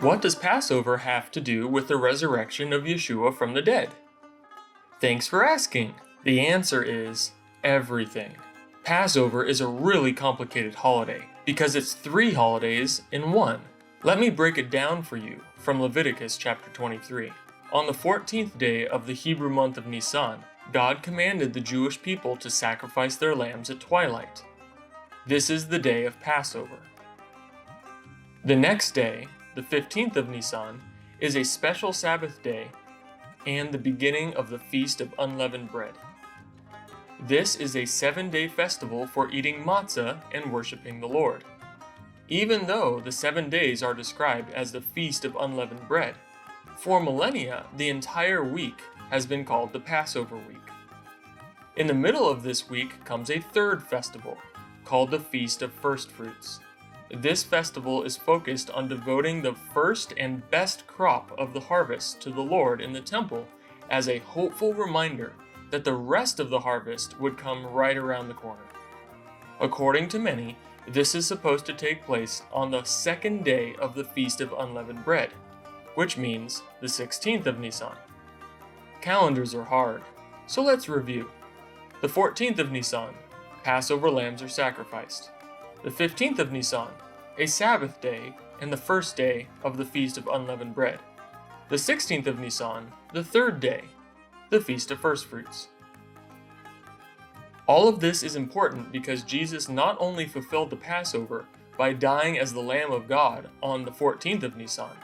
What does Passover have to do with the resurrection of Yeshua from the dead? Thanks for asking. The answer is everything. Passover is a really complicated holiday because it's 3 holidays in one. Let me break it down for you from Leviticus chapter 23. On the 14th day of the Hebrew month of Nisan, God commanded the Jewish people to sacrifice their lambs at twilight. This is the day of Passover. The next day, the 15th of Nisan, is a special Sabbath day and the beginning of the Feast of Unleavened Bread. This is a 7-day festival for eating matzah and worshiping the Lord. Even though the 7 days are described as the Feast of Unleavened Bread, for millennia, the entire week has been called the Passover week. In the middle of this week comes a 3rd festival, called the Feast of First Fruits. This festival is focused on devoting the first and best crop of the harvest to the Lord in the temple as a hopeful reminder that the rest of the harvest would come right around the corner. According to many, this is supposed to take place on the 2nd day of the Feast of Unleavened Bread, which means the 16th of Nisan. Calendars are hard, so let's review. The 14th of Nisan, Passover lambs are sacrificed. The 15th of Nisan, a Sabbath day and the first day of the Feast of Unleavened Bread. The 16th of Nisan, the 3rd day, the Feast of First Fruits. All of this is important because Jesus not only fulfilled the Passover by dying as the Lamb of God on the 14th of Nisan,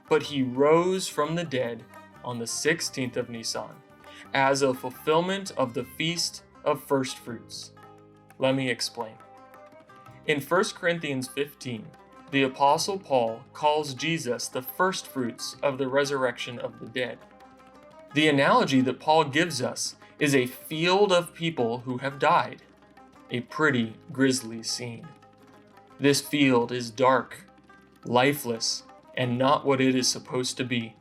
but he rose from the dead on the 16th of Nisan as a fulfillment of the Feast of First Fruits. Let me explain. In 1 Corinthians 15, the Apostle Paul calls Jesus the first fruits of the resurrection of the dead. The analogy that Paul gives us is a field of people who have died, a pretty grisly scene. This field is dark, lifeless, and not what it is supposed to be.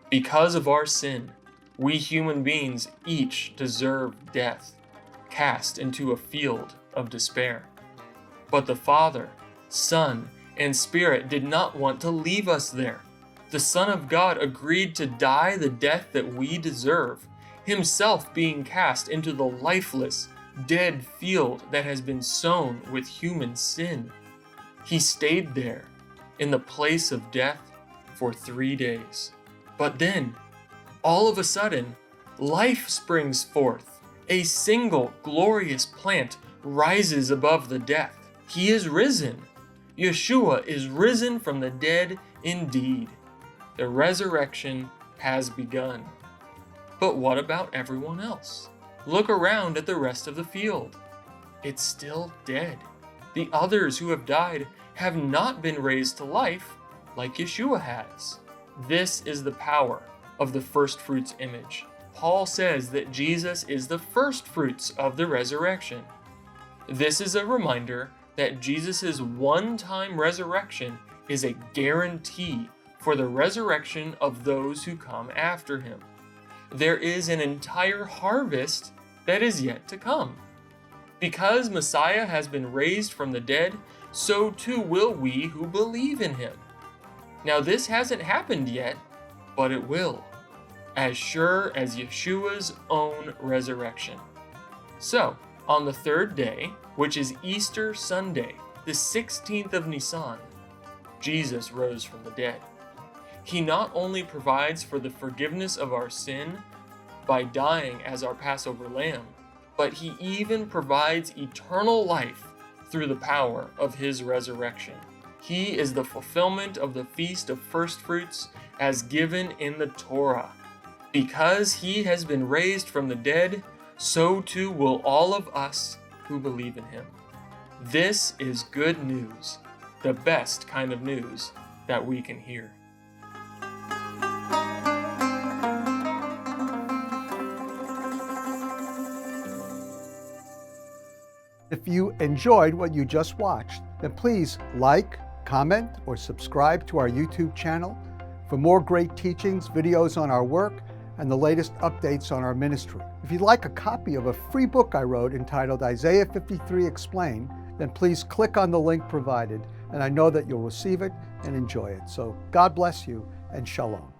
Because of our sin, we human beings each deserve death, cast into a field of despair. But the Father, Son, and Spirit did not want to leave us there. The Son of God agreed to die the death that we deserve, himself being cast into the lifeless, dead field that has been sown with human sin. He stayed there, in the place of death, for 3 days. But then, all of a sudden, life springs forth. A single glorious plant rises above the death. He is risen. Yeshua is risen from the dead indeed. The resurrection has begun. But what about everyone else? Look around at the rest of the field. It's still dead. The others who have died have not been raised to life like Yeshua has. This is the power of the first fruits image. Paul says that Jesus is the first fruits of the resurrection. This is a reminder that Jesus' one-time resurrection is a guarantee for the resurrection of those who come after him. There is an entire harvest that is yet to come. Because Messiah has been raised from the dead, so too will we who believe in him. Now this hasn't happened yet, but it will, as sure as Yeshua's own resurrection. So, on the 3rd day, which is Easter Sunday, the 16th of Nisan, Jesus rose from the dead. He not only provides for the forgiveness of our sin by dying as our Passover lamb, but he even provides eternal life through the power of his resurrection. He is the fulfillment of the Feast of First Fruits as given in the Torah. Because he has been raised from the dead, so too will all of us who believe in him. This is good news, the best kind of news that we can hear. If you enjoyed what you just watched, then please like, comment, or subscribe to our YouTube channel for more great teachings, videos on our work, and the latest updates on our ministry. If you'd like a copy of a free book I wrote entitled Isaiah 53 Explained, then please click on the link provided and I know that you'll receive it and enjoy it. So God bless you and shalom.